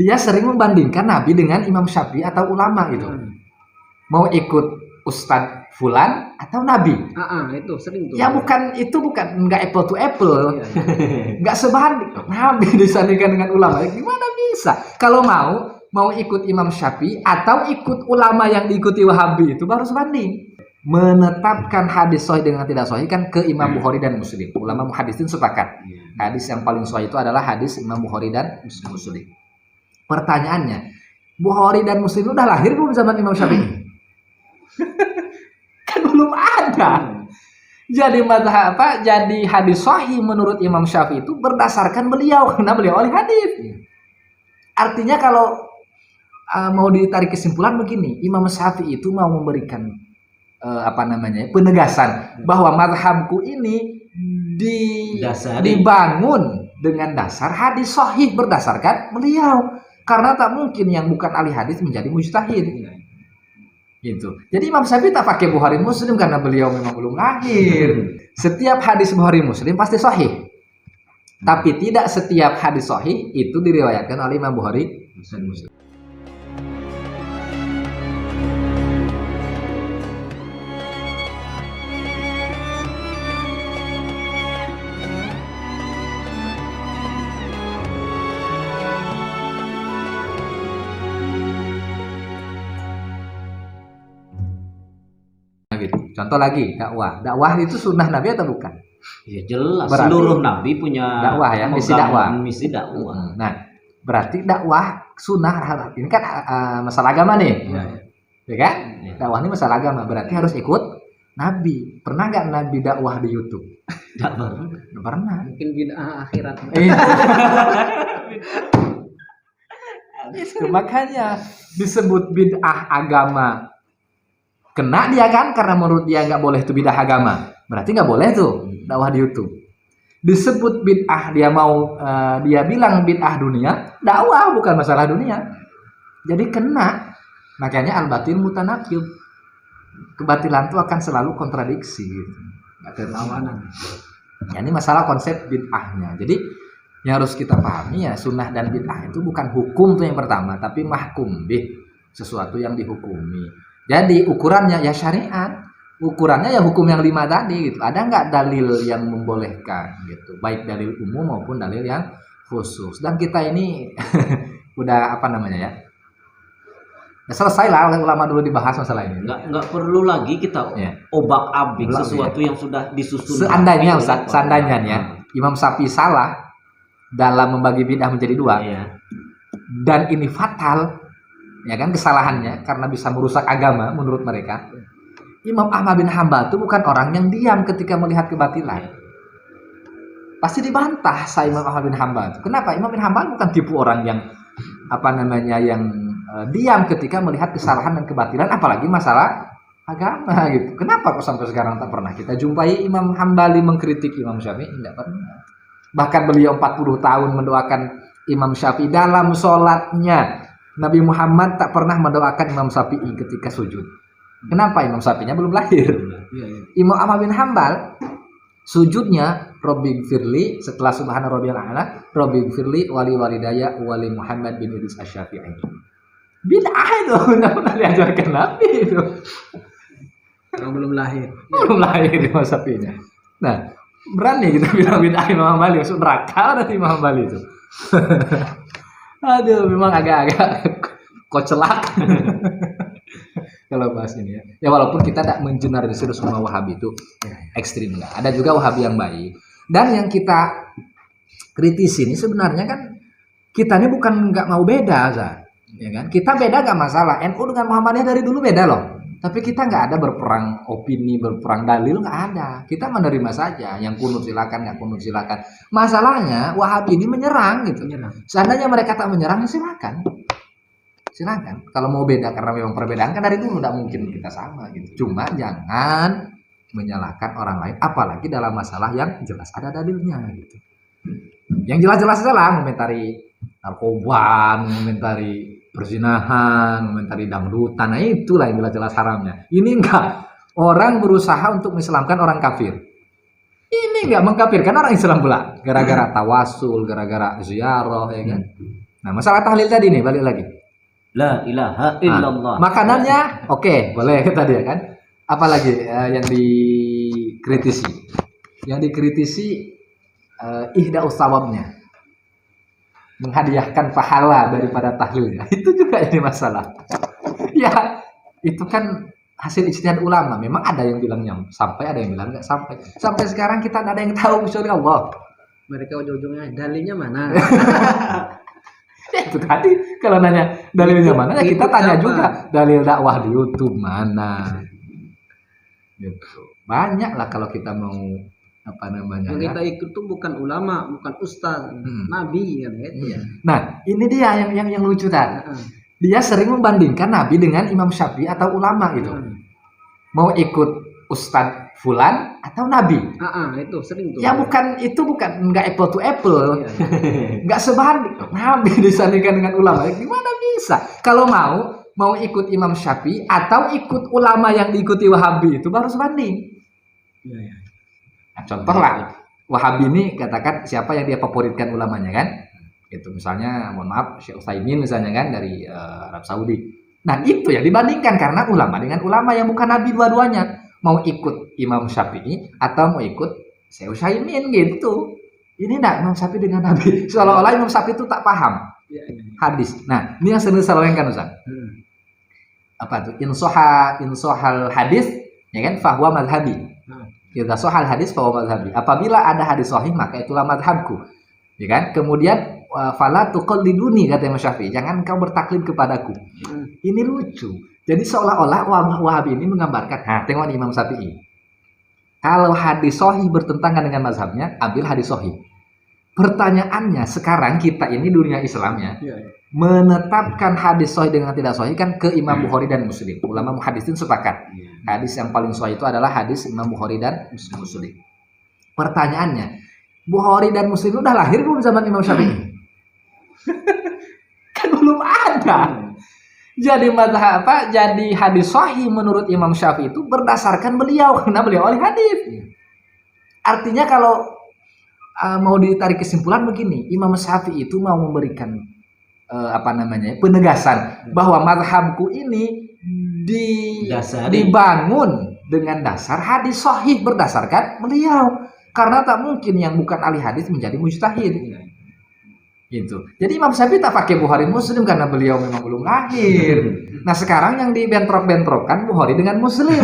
dia sering membandingkan Nabi dengan Imam Syafi'i atau ulama gitu. Mau ikut Ustadz Fulan atau Nabi. Itu sering tuh. Ya bukan nggak apple to apple, nggak sebanding. Nabi disandingkan dengan ulama, gimana bisa? Kalau mau ikut Imam Syafi'i atau ikut ulama yang diikuti Wahabi itu baru sebanding. Menetapkan hadis sahih dengan tidak sahih kan ke Imam Bukhari dan Muslim. Ulama muhaddisin sepakat. Hadis yang paling sahih itu adalah hadis Imam Bukhari dan Muslim. Pertanyaannya, Bukhari dan Muslim udah lahir belum zaman Imam Syafi'i? Kan belum ada. Jadi hadis sahih menurut Imam Syafi'i itu berdasarkan beliau karena beliau ahli hadis. Artinya kalau mau ditarik kesimpulan begini, Imam Syafi'i itu mau memberikan penegasan bahwa mazhabku ini dibangun dengan dasar hadis sahih berdasarkan beliau. Karena tak mungkin yang bukan ahli hadis menjadi mujtahid. Gitu. Jadi Imam Syafi'i tak pakai Bukhari Muslim karena beliau memang belum lahir. Setiap hadis Bukhari Muslim pasti sahih. Tapi tidak setiap hadis sahih itu diriwayatkan oleh Imam Bukhari dan Muslim. Contoh lagi, dakwah. Dakwah itu sunnah Nabi atau bukan? Ya jelas. Berarti seluruh Nabi punya dakwah ya, misi dakwah. Misi dakwah. Nah, berarti dakwah sunnah ini kan masalah agama nih. Ya kan? Ya. Dakwah ini masalah agama, berarti harus ikut Nabi. Pernah nggak Nabi dakwah di YouTube? Nggak pernah. Nggak pernah. Mungkin bid'ah akhirat. Itu makanya disebut bid'ah agama. Kena dia kan karena menurut dia nggak boleh itu bid'ah agama, berarti nggak boleh tuh dakwah di YouTube. Disebut bid'ah dia bilang bid'ah dunia, dakwah bukan masalah dunia, jadi kena. Makanya al-batil mutanaqib, kebatilan itu akan selalu kontradiksi gitu, nggak berlawanan. Ya, ini masalah konsep bid'ahnya. Jadi yang harus kita pahami ya, sunnah dan bid'ah itu bukan hukum tuh yang pertama, tapi mahkum bih, sesuatu yang dihukumi. Jadi ukurannya ya syariat, ukurannya ya hukum yang 5 tadi gitu. Ada nggak dalil yang membolehkan gitu, baik dalil umum maupun dalil yang khusus. Dan kita ini udah ya, selesai lah oleh ulama dulu dibahas masalah ini. Nggak perlu lagi kita obak-abik sesuatu yang sudah disusun. Seandainya Ustaz, Imam Syafi'i salah dalam membagi bid'ah menjadi 2, dan ini fatal. Ya kan, kesalahannya karena bisa merusak agama menurut mereka. Imam Ahmad bin Hanbal itu bukan orang yang diam ketika melihat kebatilan. Pasti dibantah Imam Ahmad bin Hanbal. Kenapa? Imam bin Hanbal bukan tipe orang yang yang diam ketika melihat kesalahan dan kebatilan, apalagi masalah agama gitu. Kenapa kok sampai sekarang tak pernah kita jumpai Imam Hambali mengkritik Imam Syafi'i? Tidak pernah. Bahkan beliau 40 tahun mendoakan Imam Syafi'i dalam sholatnya. Nabi Muhammad tak pernah mendoakan Imam Syafi'i ketika sujud. Kenapa? Imam Syafi'inya belum lahir. Imam Ahmad bin Hanbal sujudnya Robbighfirli setelah Subhana Rabbiyal A'la, Robbighfirli wali walidaya wali Muhammad bin Idris Asy-Syafi'i. Bid'ah itu, enggak pernah diajarkan Nabi itu. Belum lahir. Belum lahir Imam Syafi'inya. Nah, berani kita bilang bid'ah Imam Hambali, maksud neraka dari Imam Hambali itu. Aduh, memang agak-agak kocelak kalau bahas ini ya. Ya walaupun kita tidak mengeneralisir semua Wahabi itu ekstrim, enggak. Ada juga Wahabi yang baik. Dan yang kita kritisi ini sebenarnya kan kita ini bukan nggak mau beda, ya kan? Kita beda nggak masalah. NU dengan Muhammadiyah dari dulu beda loh. Tapi kita nggak ada berperang opini, berperang dalil, nggak ada. Kita menerima saja. Yang kunut silakan, nggak kunut silakan. Masalahnya Wahabi ini menyerang gitu. Seandainya mereka tak menyerang, silakan. Silakan. Kalau mau beda karena memang perbedaan kan dari dulu nggak mungkin kita sama gitu. Cuma jangan menyalahkan orang lain, apalagi dalam masalah yang jelas ada dalilnya gitu. Yang jelas-jelas adalah mengomentari narkoba, mengomentari perzinahan, mengomentari dangdutan, nah itulah yang jelas-jelas haramnya. Ini enggak, orang berusaha untuk mengislamkan orang kafir. Ini enggak mengkafirkan orang Islam pula, gara-gara tawasul, gara-gara ziarah, ya kan? Nah, masalah tahlil tadi nih balik lagi. La ilaha illallah. Makanannya oke, boleh tadi ya kan. Apalagi yang dikritisi? Yang dikritisi ihda usawabnya. Menghadiahkan pahala daripada tahlilnya. Itu juga ini masalah. Ya, itu kan hasil ijtihad ulama. Memang ada yang bilang sampai, ada yang bilang nggak sampai. Sampai sekarang kita nggak ada yang tahu kecuali Allah. Mereka ujung-ujungnya dalilnya mana? Itu tadi kalau nanya dalilnya mana, ya kita Ikut tanya apa? juga dalil dakwah di YouTube mana. Gitu. Banyak lah kalau kita mau apa namanya. Yang Ya. kita ikut tuh bukan ulama, bukan ustaz, nabi kan gitu. Iya. Nah, ini dia yang lucu tadi. Heeh. Dia sering membandingkan nabi dengan Imam Syafi'i atau ulama gitu. Mau ikut Ustadz Fulan atau Nabi? Itu sering tuh. Ya bukan nggak apple to apple, Iya. nggak sebanding. Nabi disandingkan dengan ulama, gimana bisa? Kalau mau ikut Imam Syafi'i atau ikut ulama yang diikuti Wahabi itu baru sebanding. Iya. Nah, contoh lah, Wahabi ini katakan siapa yang dia favoritkan ulamanya kan? Itu misalnya, mohon maaf, Syekh Utsaimin misalnya kan dari Arab Saudi. Nah itu yang dibandingkan karena ulama dengan ulama yang bukan Nabi dua-duanya. Mau ikut Imam Syafi'i atau mau ikut Syekh Utsaimin gitu. Ini enggak Imam Syafi'i dengan Nabi. Seolah-olah Imam Syafi'i itu tak paham Iya. hadis. Nah, ini yang sering diselewengkan Ustaz. Apa tuh? Insohal hadis, ya kan? Fahuwa madhabi. Idza sohal hadis fahuwa madhabi. Apabila ada hadis sahih maka itulah madhabku. Ya kan? Kemudian fala tuqalliduni kata Imam Syafi'i. Jangan kau bertaklid kepadaku. Ini lucu. Jadi seolah-olah Wahabi ini menggambarkan, nah tengok nih Imam Syafi'i. Kalau hadis sahih bertentangan dengan mazhabnya, ambil hadis sahih. Pertanyaannya sekarang kita ini dunia Islamnya menetapkan hadis sahih dengan tidak sahih kan ke Imam Bukhari dan Muslim. Ulama muhaddisin sepakat. Hadis yang paling sahih itu adalah hadis Imam Bukhari dan Muslim. Pertanyaannya, Bukhari dan Muslim udah lahir belum zaman Imam Syafi'i? Kan belum ada. Jadi mazhab jadi hadis sahih menurut Imam Syafi'i itu berdasarkan beliau karena beliau ahli hadis. Artinya kalau mau ditarik kesimpulan begini, Imam Syafi'i itu mau memberikan penegasan bahwa mazhabku ini dibangun dengan dasar hadis sahih berdasarkan beliau. Karena tak mungkin yang bukan ahli hadis menjadi mujtahid. Gitu. Jadi Imam Syafi'i tak pakai Bukhari Muslim karena beliau memang belum lahir. Nah sekarang yang dibentrok-bentrokkan Bukhari dengan Muslim.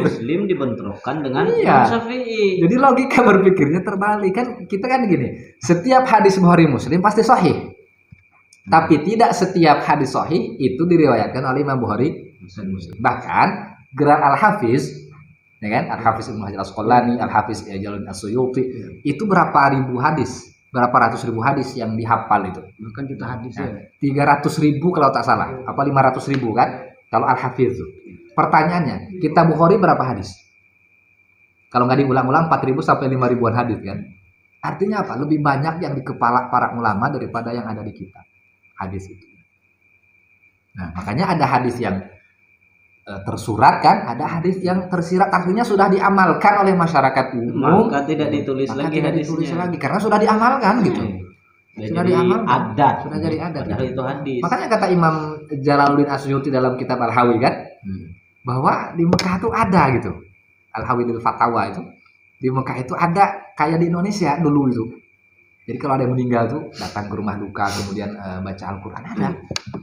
Muslim dibentrokkan dengan Imam Syafi'i. Jadi logika berpikirnya terbalik kan. Kita kan gini, setiap hadis Bukhari Muslim pasti sahih. Tapi tidak setiap hadis sahih itu diriwayatkan oleh Imam Bukhari Muslim. Bahkan gerak Al-Hafiz, ya kan? Al-Hafiz Ibnu Hajar Al-Asqalani, Al-Hafiz Jalaluddin As-Suyuti, itu berapa ribu hadis? Berapa ratus ribu hadis yang dihafal itu? Bukan juta hadis ya. 300.000 kalau tak salah, apa 500.000 kan? Kalau Al-Hafiz itu. Pertanyaannya, kita Bukhari berapa hadis? Kalau nggak diulang-ulang 4.000 sampai 5.000-an hadis kan? Artinya apa? Lebih banyak yang di kepala para ulama daripada yang ada di kita. Hadis itu. Nah, makanya ada hadis yang tersurat kan, ada hadis yang tersirat artinya sudah diamalkan oleh masyarakat umum. Maka tidak ditulis lagi hadisnya. Karena sudah diamalkan gitu. Sudah diamalkan. Adat. Sudah jadi adat. Padahal itu hadis. Makanya kata Imam Jalaluddin As-Suyuti dalam kitab Al-Hawi kan, bahwa di Mekah itu ada gitu. Al-Hawi lil Fatawa itu. Di Mekah itu ada kayak di Indonesia dulu itu. Jadi kalau ada yang meninggal tuh datang ke rumah duka kemudian baca Al-Qur'an ada.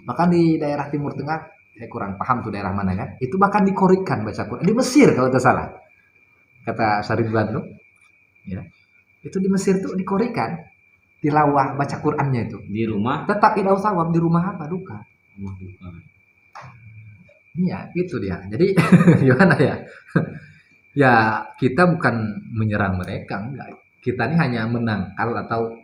Bahkan di daerah Timur Tengah, saya kurang paham tuh daerah mana kan, itu bahkan dikorikkan baca Quran. Di Mesir kalau tidak salah. Kata Syarif Badru, ya. Itu di Mesir tuh dikorikkan. Tilawah baca Qur'annya itu. Di rumah Tetap tidak usah di rumah apa duka. duka. Iya, itu dia. Jadi gimana ya? Ya, kita bukan menyerang mereka, enggak. Kita ini hanya menangkal atau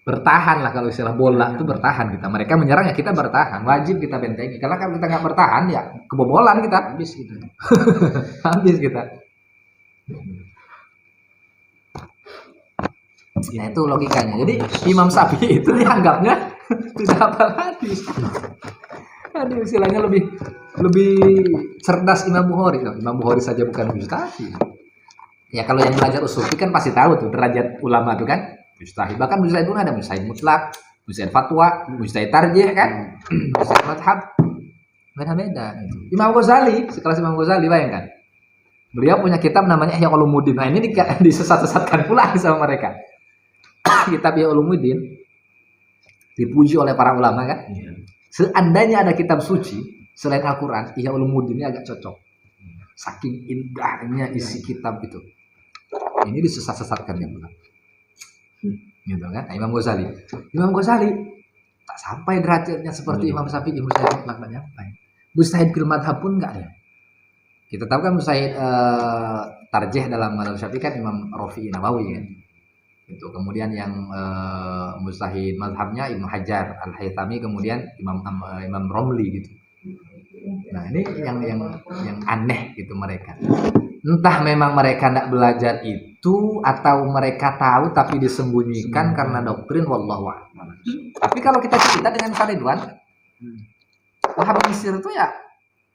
bertahan lah kalau istilah bola itu bertahan kita. Mereka menyerang ya kita bertahan, wajib kita bentengi. Karena kalau kita nggak bertahan ya kebobolan kita, habis kita. Habis kita. Nah itu logikanya. Jadi Imam Syafi'i itu dianggapnya tidak hafal hadis. Aduh, istilahnya lebih cerdas Imam Bukhari. Imam Bukhari saja bukan mujtahid. Ya kalau yang belajar usul kan pasti tahu tuh derajat ulama itu kan mujtahid. Bahkan mujtahid pun ada mujtahid mutlak, mujtahid fatwa, mujtahid tarjih kan, mujtahid madhab, beda-beda. Gitu. Imam Ghazali, sekelas Imam Ghazali, bayangkan. Beliau punya kitab namanya Ihya Ulumuddin. Nah, ini disesat-sesatkan pula sama mereka. Kitab Ihya Ulumuddin dipuji oleh para ulama kan. Seandainya ada kitab suci selain Al-Quran, Ihya Ulumuddin ini agak cocok. Saking indahnya isi kitab itu. Ini disesat-sesatkan ya pula. Gitu kan. Nah, Imam Ghazali tak sampai derajatnya seperti Imam Syafi'i, mujtahid tak nyampai. Mujtahid fil madhab pun enggak ya. Kita tahu kan mujtahid tarjih dalam mazhab Syafi'i kan Imam Rafi'i Nawawi kan. Itu kemudian yang mujtahid mazhabnya Ibnu Hajar Al-Haythami, kemudian Imam Romli gitu. Nah, ini yang aneh gitu mereka. Entah memang mereka tidak belajar itu atau mereka tahu tapi disembunyikan karena doktrin, wallahu a'lam. Tapi kalau kita cerita dengan Ustaz Ridwan, Wahabi Mesir itu ya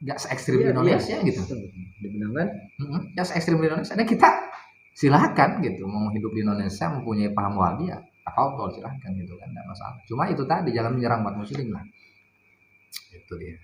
nggak se-ekstrim di Indonesia gitu. Dibenarkan? Ya se-ekstrim di Indonesia. Nah, kita silakan gitu, mau hidup di Indonesia mempunyai paham Wahabi ya, apa silahkan gitu kan, tidak masalah. Cuma itu tadi jangan menyerang umat muslim lah. Itu dia.